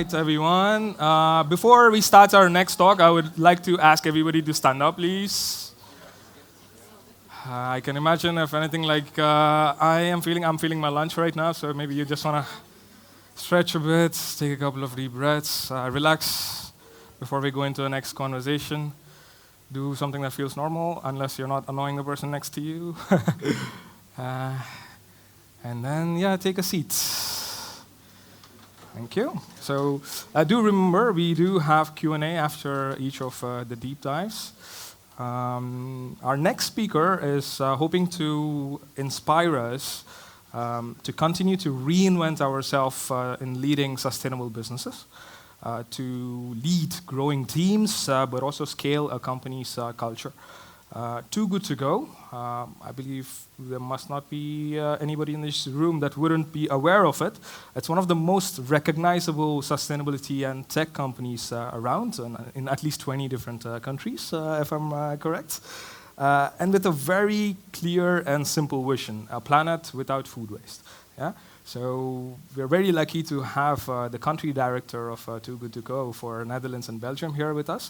right, everyone. Before we start our next talk, I would like to ask everybody to stand up, please. I can imagine, if anything, like I'm feeling my lunch right now, so maybe you just want to stretch a bit, take a couple of deep breaths, relax before we go into the next conversation. Do something that feels normal, unless you're not annoying the person next to you. And then, yeah, take a seat. Thank you. So do remember, we do have Q&A after each of the deep dives. Our next speaker is hoping to inspire us to continue to reinvent ourselves in leading sustainable businesses, to lead growing teams, but also scale a company's culture. Too good to go. I believe there must not be anybody in this room that wouldn't be aware of it. It's one of the most recognizable sustainability and tech companies around, in at least 20 different countries, if I'm correct. And with a very clear and simple vision, a planet without food waste. Yeah? So we're very lucky to have the country director of Too Good To Go for Netherlands and Belgium here with us.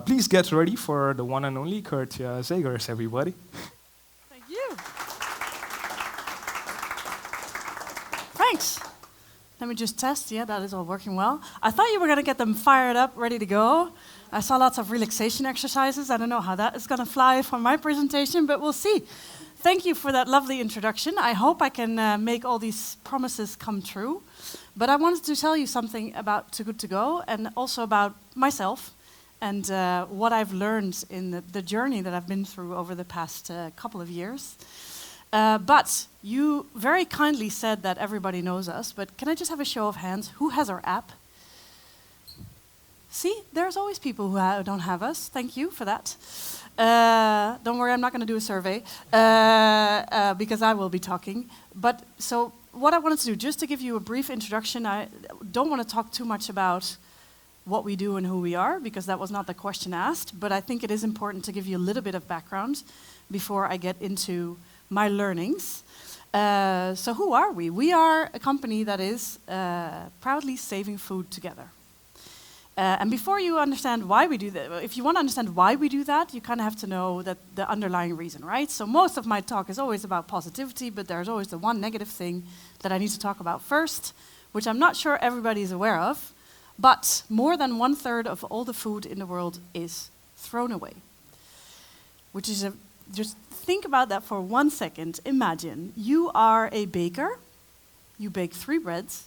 Please get ready for the one and only Kurt Zegers, everybody. Thank you. Thanks. Let me just test. Yeah, that is all working well. I thought you were going to get them fired up, ready to go. I saw lots of relaxation exercises. I don't know how that is going to fly for my presentation, but we'll see. Thank you for that lovely introduction. I hope I can make all these promises come true. But I wanted to tell you something about Too Good To Go and also about myself and what I've learned in the journey that I've been through over the past couple of years. But you very kindly said that everybody knows us, but can I just have a show of hands? Who has our app? See, there's always people who don't have us. Thank you for that. Don't worry, I'm not going to do a survey because I will be talking. But so what I wanted to do, just to give you a brief introduction, I don't want to talk too much about what we do and who we are, because that was not the question asked. But I think it is important to give you a little bit of background before I get into my learnings. So who are we? We are a company that is proudly saving food together. And before you understand why we do that, if you want to understand why we do that, you kind of have to know that the underlying reason, right? So most of my talk is always about positivity, but there's always the one negative thing that I need to talk about first, which I'm not sure everybody is aware of, but more than 1/3 of all the food in the world is thrown away. Which is just think about that for 1 second. Imagine you are a baker, you bake 3 breads,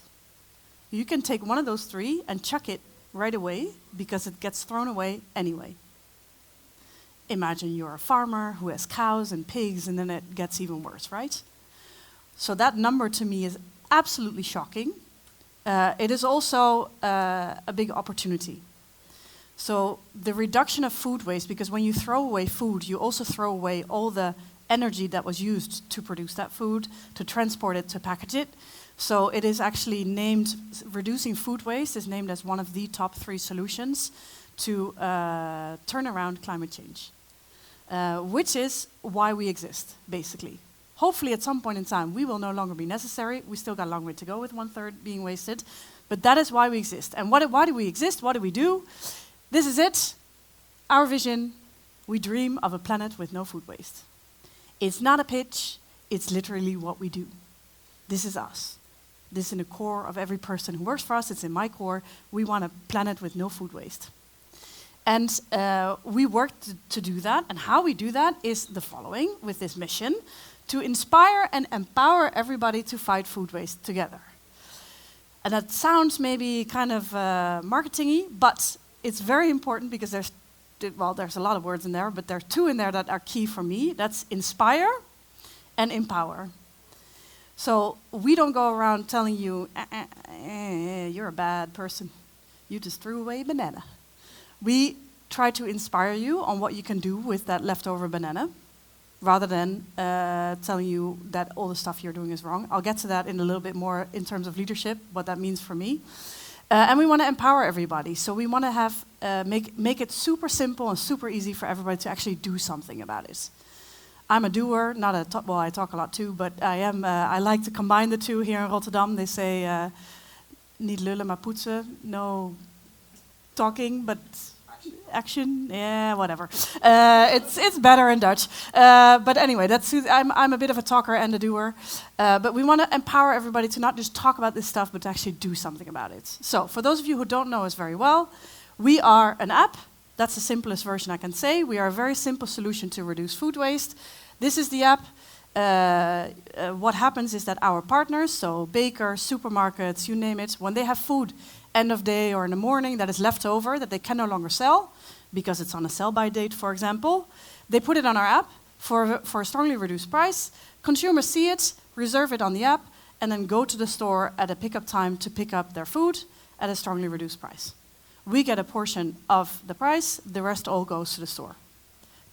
you can take one of those 3 and chuck it right away, because it gets thrown away anyway. Imagine you're a farmer who has cows and pigs, and then it gets even worse, right? So that number to me is absolutely shocking. It is also a big opportunity. So the reduction of food waste, because when you throw away food, you also throw away all the energy that was used to produce that food, to transport it, to package it. So it is actually named, reducing food waste is named as one of the top 3 solutions to turn around climate change, which is why we exist, basically. Hopefully at some point in time we will no longer be necessary. We still got a long way to go with 1/3 being wasted, but that is why we exist. And why do we exist? What do we do? This is it, our vision. We dream of a planet with no food waste. It's not a pitch, it's literally what we do. This is us. This is in the core of every person who works for us. It's in my core. We want a planet with no food waste. And we work to do that. And how we do that is the following, with this mission, to inspire and empower everybody to fight food waste together. And that sounds maybe kind of marketing-y, but it's very important because there's a lot of words in there, but there are 2 in there that are key for me. That's inspire and empower. So we don't go around telling you, you're a bad person. You just threw away a banana. We try to inspire you on what you can do with that leftover banana, rather than telling you that all the stuff you're doing is wrong. I'll get to that in a little bit more in terms of leadership, what that means for me. And we want to empower everybody. So we want to have make it super simple and super easy for everybody to actually do something about it. I'm a doer, not a well, I talk a lot too, but I like to combine the 2 here in Rotterdam. They say niet lullen, maar poetsen. No talking, but action. Yeah, whatever. It's better in Dutch. But anyway, I'm a bit of a talker and a doer. But we want to empower everybody to not just talk about this stuff, but to actually do something about it. So for those of you who don't know us very well, we are an app. That's the simplest version I can say. We are a very simple solution to reduce food waste. This is the app. What happens is that our partners, so bakers, supermarkets, you name it, when they have food end of day or in the morning that is left over that they can no longer sell because it's on a sell-by date, for example, they put it on our app for a strongly reduced price. Consumers see it, reserve it on the app, and then go to the store at a pickup time to pick up their food at a strongly reduced price. We get a portion of the price, the rest all goes to the store.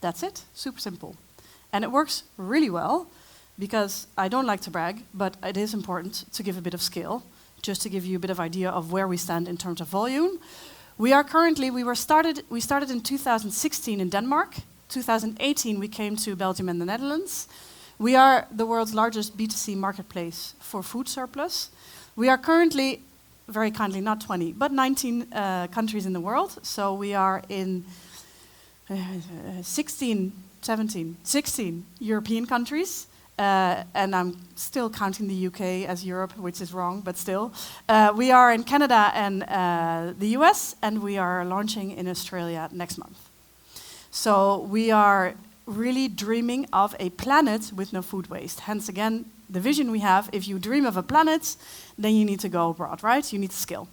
That's it, super simple. And it works really well because I don't like to brag, but it is important to give a bit of scale, just to give you a bit of idea of where we stand in terms of volume. We started in 2016 in Denmark. 2018 we came to Belgium and the Netherlands. We are the world's largest B2C marketplace for food surplus. We are currently, very kindly, not 20, but 19 countries in the world. So we are in 16 European countries. And I'm still counting the UK as Europe, which is wrong, but still. We are in Canada and the US, and we are launching in Australia next month. So we are really dreaming of a planet with no food waste. Hence, again, the vision we have, if you dream of a planet, then you need to go abroad, right? You need to scale.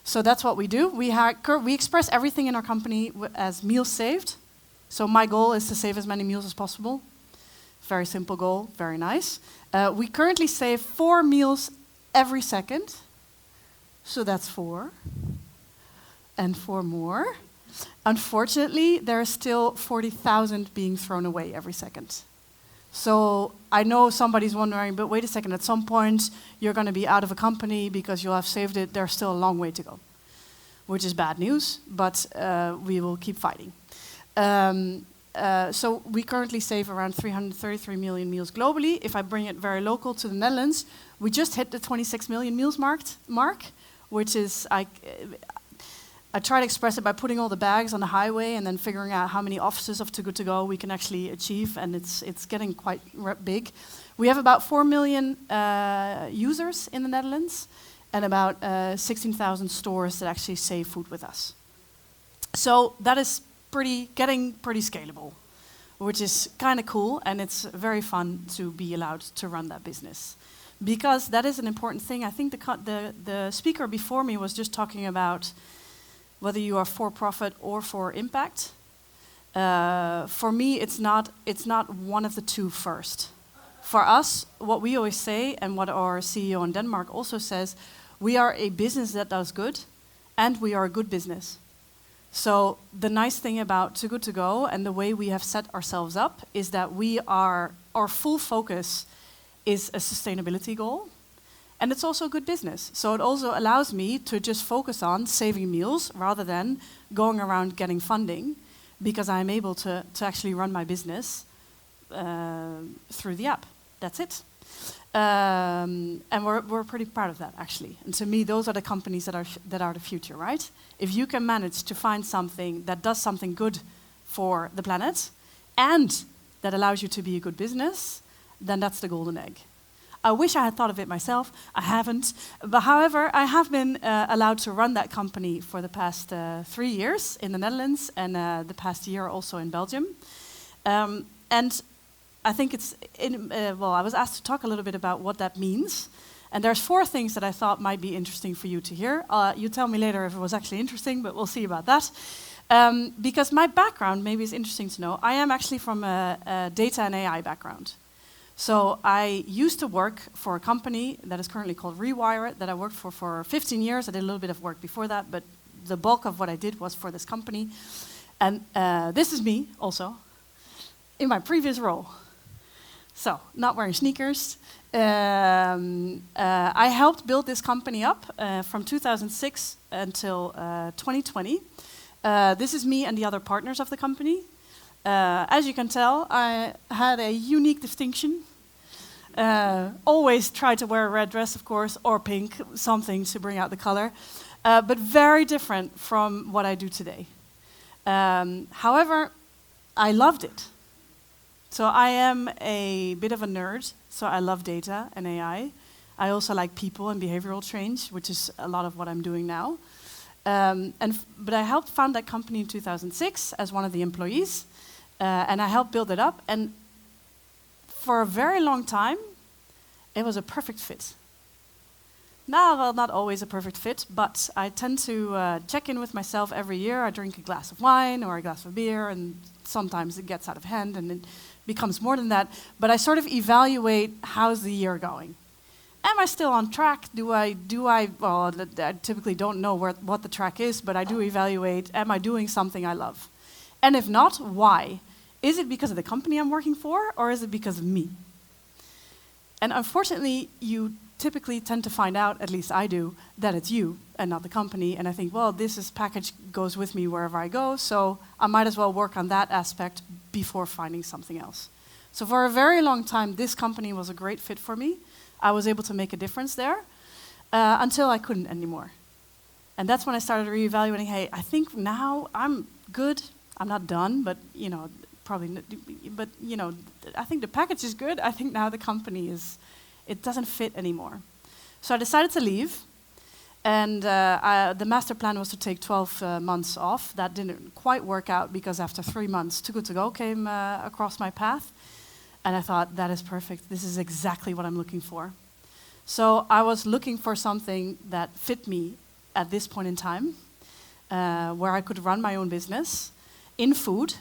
So that's what we do. We express everything in our company as meals saved. So my goal is to save as many meals as possible. Very simple goal, very nice. We currently save 4 meals every second. So that's 4. And 4 more. Unfortunately, there are still 40,000 being thrown away every second. So I know somebody's wondering, but wait a second, at some point you're going to be out of a company because you'll have saved it. There's still a long way to go, which is bad news, but we will keep fighting. So we currently save around 333 million meals globally. If I bring it very local to the Netherlands, we just hit the 26 million meals mark, which is, I try to express it by putting all the bags on the highway and then figuring out how many offices of Too Good To Go we can actually achieve, and it's getting quite big. We have about 4 million users in the Netherlands and about 16,000 stores that actually save food with us. So that is getting pretty scalable, which is kind of cool, and it's very fun to be allowed to run that business. Because that is an important thing. I think the speaker before me was just talking about whether you are for profit or for impact. For me, it's not one of the two first. For us, what we always say, and what our CEO in Denmark also says, we are a business that does good, and we are a good business. So the nice thing about Too Good To Go and the way we have set ourselves up is that our full focus is a sustainability goal, and it's also good business. So it also allows me to just focus on saving meals rather than going around getting funding, because I'm able to actually run my business through the app. That's it. And we're pretty proud of that, actually. And to me, those are the companies that are the future, right? If you can manage to find something that does something good for the planet and that allows you to be a good business, then that's the golden egg. I wish I had thought of it myself. I haven't. But however, I have been allowed to run that company for the past 3 years in the Netherlands and the past year also in Belgium. And I think I was asked to talk a little bit about what that means. And there's 4 things that I thought might be interesting for you to hear. You tell me later if it was actually interesting, but we'll see about that. Because my background maybe is interesting to know. I am actually from a data and AI background. So I used to work for a company that is currently called Rewire, that I worked for 15 years. I did a little bit of work before that, but the bulk of what I did was for this company. And this is me also in my previous role. So, not wearing sneakers. I helped build this company up from 2006 until 2020. This is me and the other partners of the company. As you can tell, I had a unique distinction. Always try to wear a red dress, of course, or pink, something to bring out the color. But very different from what I do today. However, I loved it. So I am a bit of a nerd, so I love data and AI. I also like people and behavioral change, which is a lot of what I'm doing now. But I helped found that company in 2006 as one of the employees, and I helped build it up. And for a very long time, it was a perfect fit. Now, well, not always a perfect fit, but I tend to check in with myself every year. I drink a glass of wine or a glass of beer, and sometimes it gets out of hand and it becomes more than that. But I sort of evaluate, how's the year going? Am I still on track? Well, I typically don't know what the track is, but I do evaluate, am I doing something I love? And if not, why? Is it because of the company I'm working for, or is it because of me? And unfortunately, you typically tend to find out, at least I do, that it's you and not the company. And I think, well, this package goes with me wherever I go, so I might as well work on that aspect before finding something else. So for a very long time, this company was a great fit for me. I was able to make a difference there until I couldn't anymore. And that's when I started reevaluating, hey, I think now I'm good. I'm not done, but, I think the package is good. I think now the company it doesn't fit anymore. So I decided to leave. And the master plan was to take 12 months off. That didn't quite work out because after 3 months, Too Good To Go came across my path. And I thought, that is perfect. This is exactly what I'm looking for. So I was looking for something that fit me at this point in time, where I could run my own business in food,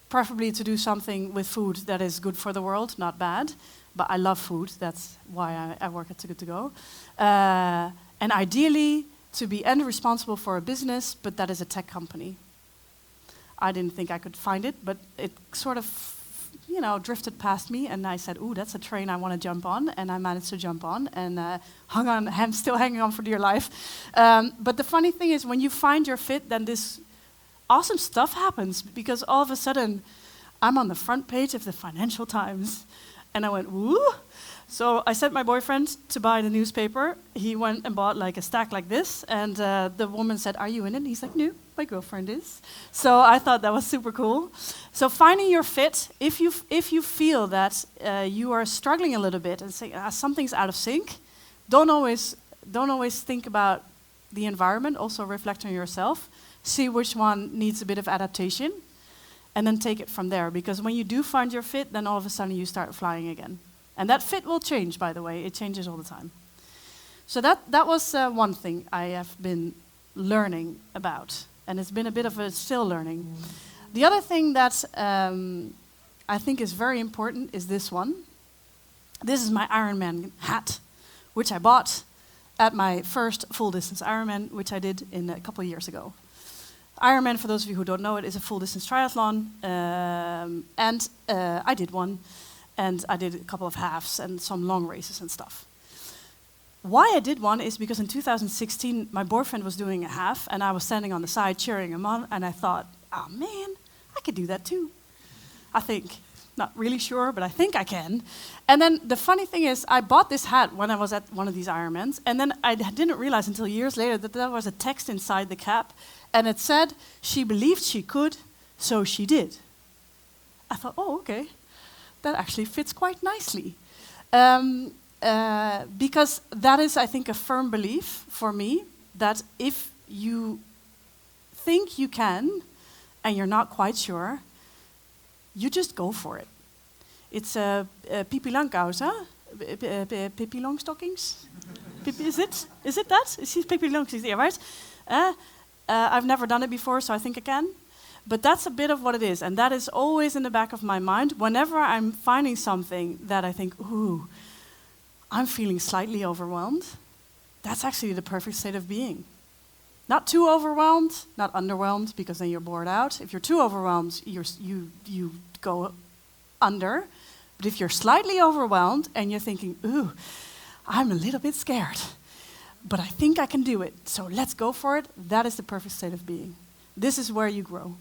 preferably to do something with food that is good for the world, not bad. But I love food. That's why I work at Too Good To Go. And ideally, to be responsible for a business, but that is a tech company. I didn't think I could find it, but it sort of drifted past me, and I said, ooh, that's a train I want to jump on, and I managed to jump on, and hung on. I'm still hanging on for dear life. But the funny thing is, when you find your fit, then this awesome stuff happens, because all of a sudden, I'm on the front page of the Financial Times, and I went, woo! So I sent my boyfriend to buy the newspaper. He went and bought like a stack like this, and the woman said, are you in it? And he's like, no, my girlfriend is. So I thought that was super cool. So finding your fit, if you feel that you are struggling a little bit and say something's out of sync, don't always think about the environment. Also reflect on yourself. See which one needs a bit of adaptation, and then take it from there. Because when you do find your fit, then all of a sudden you start flying again. And that fit will change, by the way. It changes all the time. So that was one thing I have been learning about. And it's been a bit of a still learning. The other thing that I think is very important is this one. This is my Ironman hat, which I bought at my first full-distance Ironman, which I did in a couple of years ago. Ironman, for those of you who don't know it, is a full-distance triathlon. And I did one. And I did a couple of halves and some long races and stuff. Why I did one is because in 2016, my boyfriend was doing a half, and I was standing on the side cheering him on, and I thought, oh man, I could do that too. I think. Not really sure, but I think I can. And then the funny thing is, I bought this hat when I was at one of these Ironmans, and then I didn't realize until years later that there was a text inside the cap, and it said, she believed she could, so she did. I thought, oh, okay. That actually fits quite nicely. Because that is, I think, a firm belief for me that if you think you can and you're not quite sure, you just go for it. It's Pippi Langkous, Pippi Longstockings? Is it that? She's Pippi Longstockings, yeah, right? I've never done it before, so I think I can. But that's a bit of what it is, and that is always in the back of my mind. Whenever I'm finding something that I think, ooh, I'm feeling slightly overwhelmed, that's actually the perfect state of being. Not too overwhelmed, not underwhelmed, because then you're bored out. If you're too overwhelmed, you go under. But if you're slightly overwhelmed and you're thinking, ooh, I'm a little bit scared, but I think I can do it, so let's go for it, that is the perfect state of being. This is where you grow.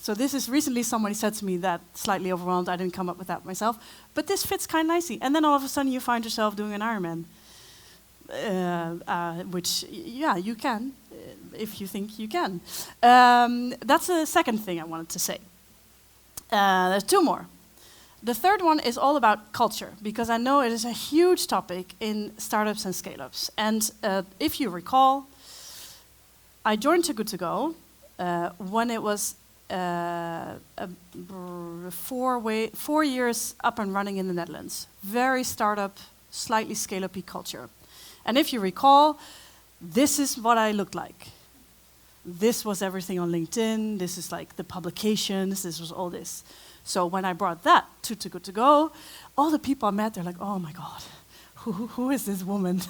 So this is recently somebody said to me that slightly overwhelmed, I didn't come up with that myself, but this fits kind of nicely. And then all of a sudden you find yourself doing an Ironman, which, yeah, you can, if you think you can. That's the second thing I wanted to say. There's two more. The third one is all about culture, because I know it is a huge topic in startups and scale-ups. And if you recall, I joined Too Good To Go when it was 4 years up and running in the Netherlands. Very startup, slightly scale-up-y culture. And if you recall, this is what I looked like. This was everything on LinkedIn. This is like the publications. This was all this. So when I brought that to Too Good To Go, all the people I met, they're like, oh my God, who is this woman?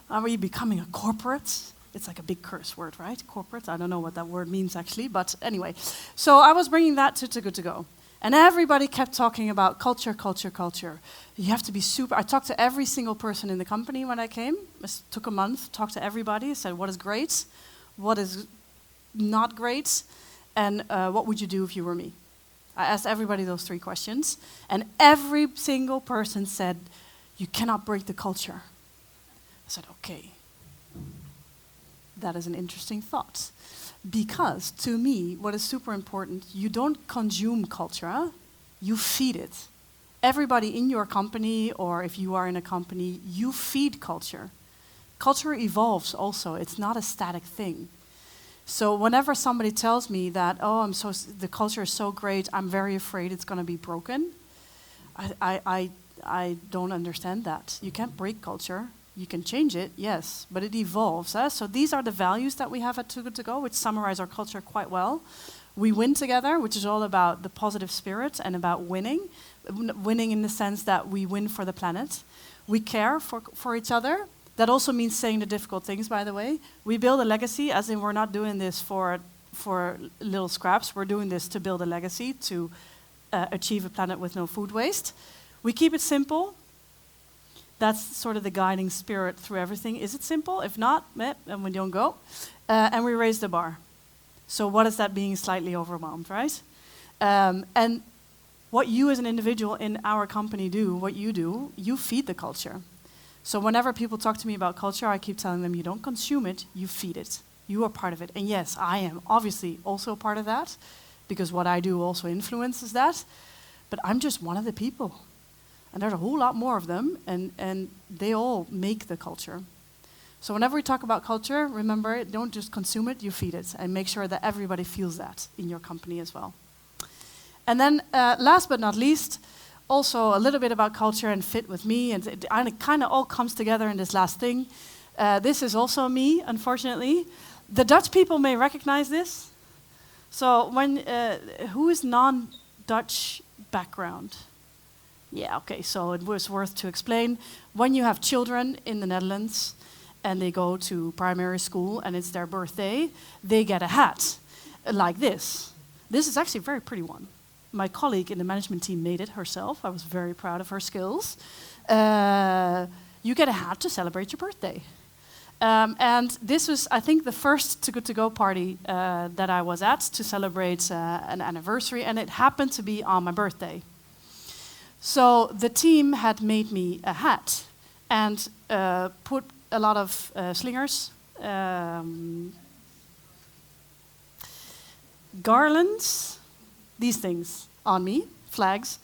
Are we becoming a corporate? It's like a big curse word, right? Corporate, I don't know what that word means actually, but anyway. So I was bringing that to Too Good To Go. And everybody kept talking about culture, culture, culture. You have to be super. I talked to every single person in the company when I came. It took a month, talked to everybody, said what is great, what is not great, and what would you do if you were me? I asked everybody those 3 questions, and every single person said, you cannot break the culture. I said, okay. That is an interesting thought. Because, to me, what is super important, you don't consume culture, you feed it. Everybody in your company, or if you are in a company, you feed culture. Culture evolves also, it's not a static thing. So whenever somebody tells me that, oh, the culture is so great, I'm very afraid it's going to be broken, I don't understand that. You can't break culture. You can change it, yes, but it evolves. So these are the values that we have at Too Good To Go, which summarize our culture quite well. We win together, which is all about the positive spirit and about winning. Winning in the sense that we win for the planet. We care for each other. That also means saying the difficult things, by the way. We build a legacy, as in we're not doing this for little scraps. We're doing this to build a legacy, to achieve a planet with no food waste. We keep it simple. That's sort of the guiding spirit through everything. Is it simple? If not, then we don't go. And we raise the bar. So what is that being slightly overwhelmed, right? And what you as an individual in our company do, what you do, you feed the culture. So whenever people talk to me about culture, I keep telling them, you don't consume it, you feed it. You are part of it. And yes, I am obviously also a part of that, because what I do also influences that. But I'm just one of the people. And there's a whole lot more of them, and they all make the culture. So whenever we talk about culture, remember, don't just consume it, you feed it. And make sure that everybody feels that in your company as well. And then last but not least, also a little bit about culture and fit with me. And it kind of all comes together in this last thing. This is also me, unfortunately. The Dutch people may recognize this. So who is non-Dutch background? Yeah, okay, so it was worth to explain. When you have children in the Netherlands and they go to primary school and it's their birthday, they get a hat like this. This is actually a very pretty one. My colleague in the management team made it herself. I was very proud of her skills. You get a hat to celebrate your birthday. And this was, I think, the first Too Good To Go party that I was at to celebrate an anniversary, and it happened to be on my birthday. So the team had made me a hat and put a lot of slingers, garlands, these things on me, flags.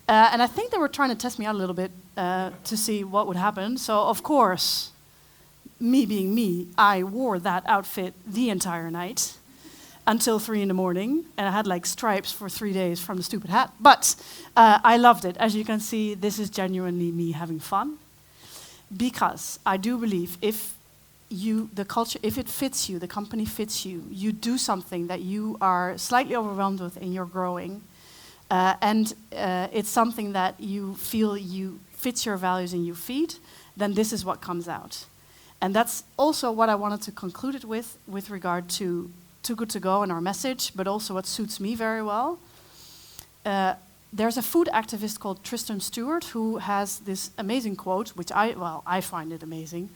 And I think they were trying to test me out a little bit to see what would happen. So, of course, me being me, I wore that outfit the entire night until 3 in the morning. And I had like stripes for 3 days from the stupid hat. But I loved it. As you can see, this is genuinely me having fun. Because I do believe if the culture, if it fits you, the company fits you, you do something that you are slightly overwhelmed with and you're growing, and it's something that you feel you fits your values and you feed, then this is what comes out. And that's also what I wanted to conclude it with regard to Too Good To Go and our message, but also what suits me very well. There's a food activist called Tristan Stewart who has this amazing quote, which I find it amazing.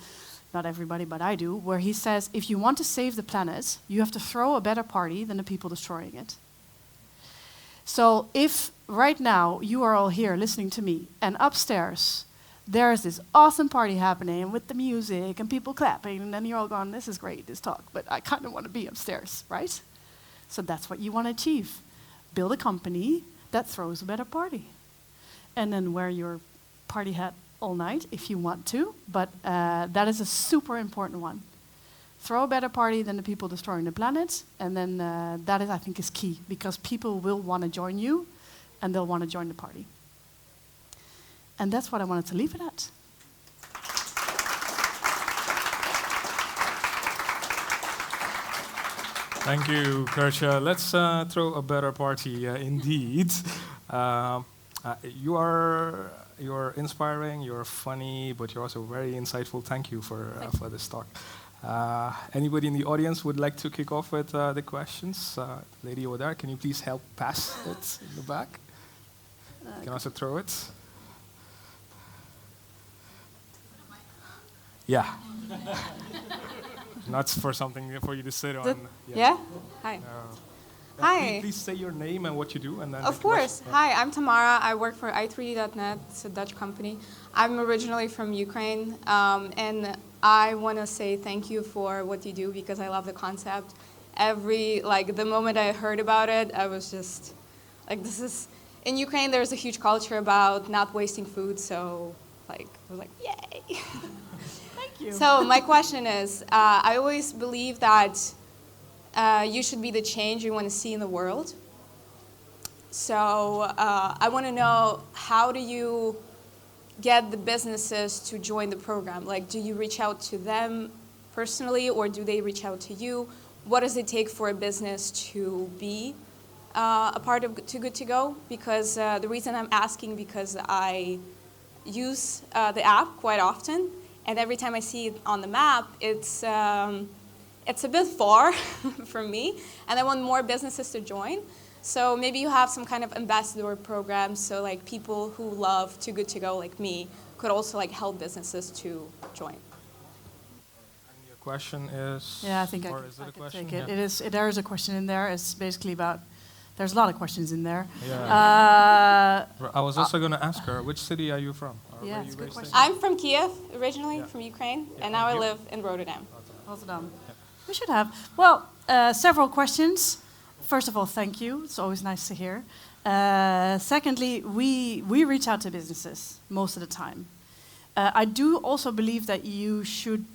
not everybody, but I do, where he says, if you want to save the planet, you have to throw a better party than the people destroying it. So if right now you are all here listening to me, and upstairs there's this awesome party happening with the music and people clapping, and then you're all going, this is great, this talk, but I kind of want to be upstairs, right? So that's what you want to achieve. Build a company that throws a better party. And then wear your party hat all night if you want to, but that is a super important one. Throw a better party than the people destroying the planet, and then that is, I think, is key, because people will want to join you, and they'll want to join the party. And that's what I wanted to leave it at. Thank you, Kertje. Let's throw a better party, indeed. You're inspiring, you're funny, but you're also very insightful. Thank you for this talk. Anybody in the audience would like to kick off with the questions? Lady over there, can you please help pass it in the back? You can also throw it. Yeah. Not for something for you to sit on. Yeah? Hi. Hi. Please say your name and what you do, and then. Of course. Hi, I'm Tamara. I work for i3d.net. It's a Dutch company. I'm originally from Ukraine, and I want to say thank you for what you do, because I love the concept. The moment I heard about it, I was just this is in Ukraine. There's a huge culture about not wasting food, so I was like, yay. Thank you. So my question is, I always believe that you should be the change you want to see in the world. So I want to know, how do you get the businesses to join the program? Do you reach out to them personally, or do they reach out to you? What does it take for a business to be a part of Too Good To Go? Because the reason I'm asking, because I use the app quite often, and every time I see it on the map, it's a bit far from me, and I want more businesses to join. So maybe you have some kind of ambassador program, so people who love Too Good To Go, like me, could also help businesses to join. And your question is? Yeah, I think I could take it. Yeah. There is a question in there. It's basically about. There's a lot of questions in there. Yeah. I was also going to ask her, which city are you from? Yeah, it's a good question. I'm from Kiev, originally from Ukraine, and now I live in Rotterdam. Rotterdam. We should have. Well, several questions. First of all, thank you. It's always nice to hear. Secondly, we reach out to businesses most of the time. I do also believe that you should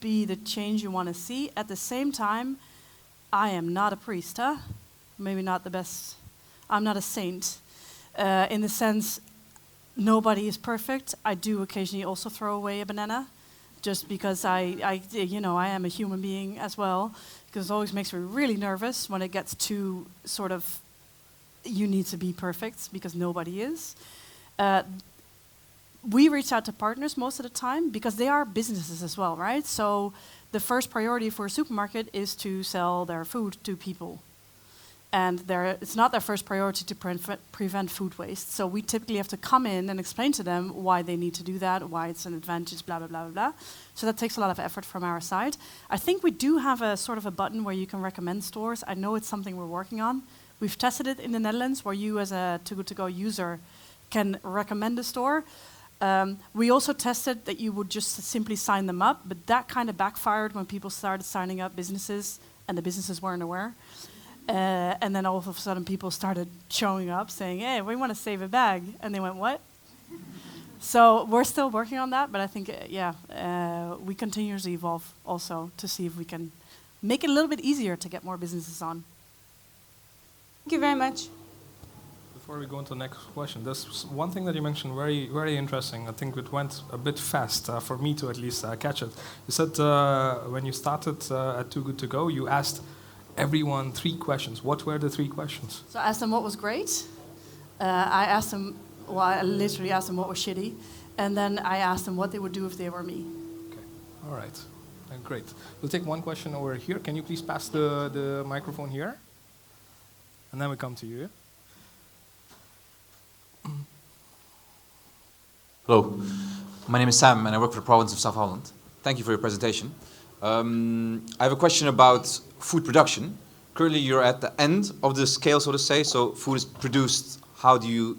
be the change you want to see. At the same time, I am not a priest, huh? Maybe not the best. I'm not a saint. In the sense, nobody is perfect. I do occasionally also throw away a banana, just because I am a human being as well. Because it always makes me really nervous when it gets too sort of, you need to be perfect, because nobody is. We reach out to partners most of the time, because they are businesses as well, right? So the first priority for a supermarket is to sell their food to people. And it's not their first priority to prevent food waste. So we typically have to come in and explain to them why they need to do that, why it's an advantage, blah, blah, blah, blah, blah. So that takes a lot of effort from our side. I think we do have a sort of a button where you can recommend stores. I know it's something we're working on. We've tested it in the Netherlands, where you as a Too Good To Go user can recommend a store. We also tested that you would just simply sign them up, but that kind of backfired when people started signing up businesses, and the businesses weren't aware. And then all of a sudden people started showing up saying, hey, we want to save a bag. And they went, what? So we're still working on that, but I think, we continuously evolve also to see if we can make it a little bit easier to get more businesses on. Thank you very much. Before we go into the next question, there's one thing that you mentioned very, very interesting. I think it went a bit fast for me to at least catch it. You said when you started at Too Good To Go, you asked everyone 3 questions. What were the 3 questions? So I asked them what was great. I literally asked them what was shitty. And then I asked them what they would do if they were me. Okay, all right. Great. We'll take one question over here. Can you please pass the microphone here? And then we come to you. Hello, my name is Sam and I work for the province of South Holland. Thank you for your presentation. I have a question about food production. Currently, you're at the end of the scale, so to say. So food is produced. How do you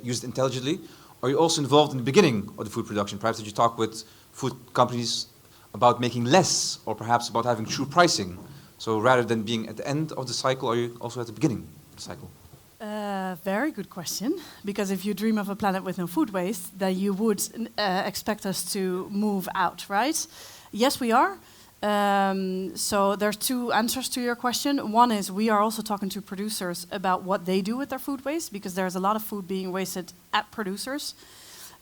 use it intelligently? Are you also involved in the beginning of the food production? Perhaps did you talk with food companies about making less, or perhaps about having true pricing? So rather than being at the end of the cycle, are you also at the beginning of the cycle? Very good question. Because if you dream of a planet with no food waste, then you would expect us to move out, right? Yes, we are. So there's two answers to your question. One is we are also talking to producers about what they do with their food waste, because there's a lot of food being wasted at producers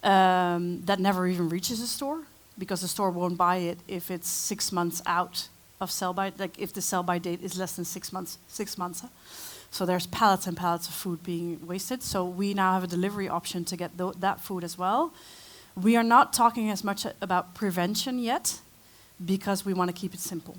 that never even reaches a store, because the store won't buy it if it's 6 months out of sell-by, like if the sell-by date is less than 6 months. 6 months. Huh? So there's pallets and pallets of food being wasted. So we now have a delivery option to get that food as well. We are not talking as much about prevention yet, because we want to keep it simple.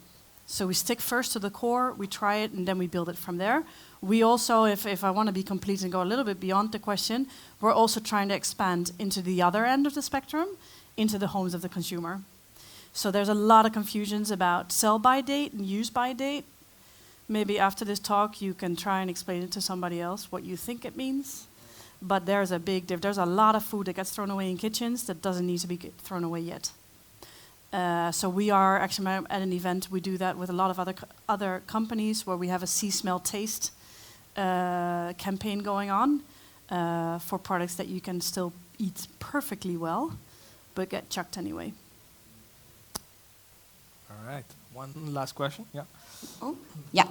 So we stick first to the core, we try it, and then we build it from there. We also, if I want to be complete and go a little bit beyond the question, we're also trying to expand into the other end of the spectrum, into the homes of the consumer. So there's a lot of confusions about sell-by date and use-by date. Maybe after this talk, you can try and explain it to somebody else what you think it means. But there's a big diff. There's a lot of food that gets thrown away in kitchens that doesn't need to be thrown away yet. So we are actually at an event. We do that with a lot of other companies where we have a see, smell, taste campaign going on for products that you can still eat perfectly well, but get chucked anyway. All right. One last question. Yeah. Oh, yeah.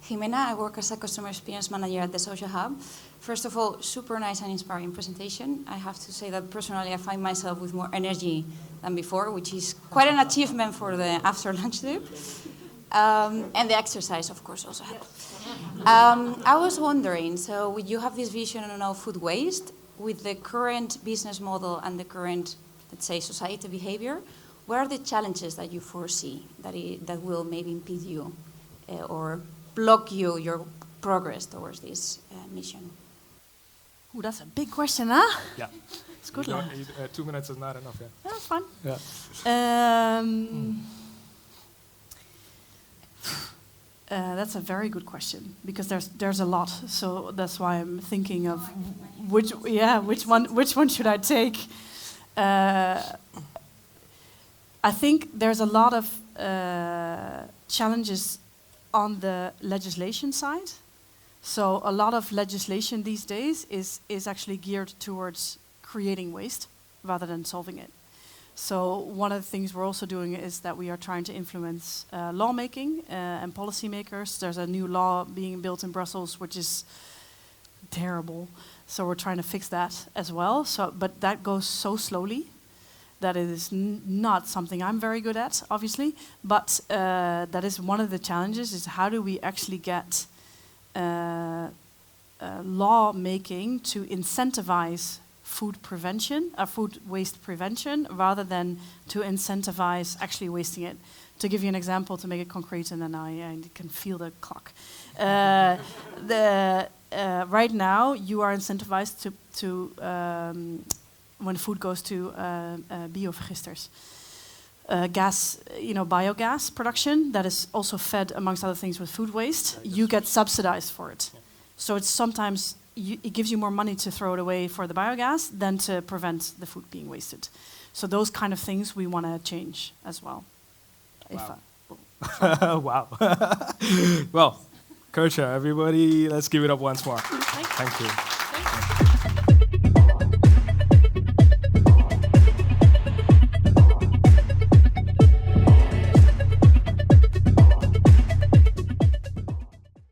Jimena, I work as a customer experience manager at the Social Hub. First of all, super nice and inspiring presentation. I have to say that personally I find myself with more energy than before, which is quite an achievement for the after lunch dip. And the exercise, of course, also helps. I was wondering, so you have this vision on food waste, with the current business model and the current, let's say, society behavior, what are the challenges that you foresee that will maybe impede you or block your progress towards this mission? Ooh, that's a big question, huh? Yeah. It's good. 2 minutes is not enough. Yeah. That's fun. Yeah. That's a very good question, because there's a lot. So that's why I'm thinking of which one should I take? I think there's a lot of challenges on the legislation side. So a lot of legislation these days is actually geared towards creating waste rather than solving it. So one of the things we're also doing is that we are trying to influence lawmaking and policymakers. There's a new law being built in Brussels, which is terrible. So we're trying to fix that as well. So, but that goes so slowly that it is not something I'm very good at, obviously. But that is one of the challenges: is how do we actually get lawmaking to incentivize food prevention, food waste prevention, rather than to incentivize actually wasting it. To give you an example, to make it concrete, and then I can feel the clock. Right now, you are incentivized to when food goes to biovergisters. Gas, biogas production that is also fed, amongst other things, with food waste. You get subsidized for it. Yeah. So it's sometimes it gives you more money to throw it away for the biogas than to prevent the food being wasted. So those kind of things we want to change as well. Wow. Wow. Well, Kircha, everybody, let's give it up once more. Thank you. Thank you.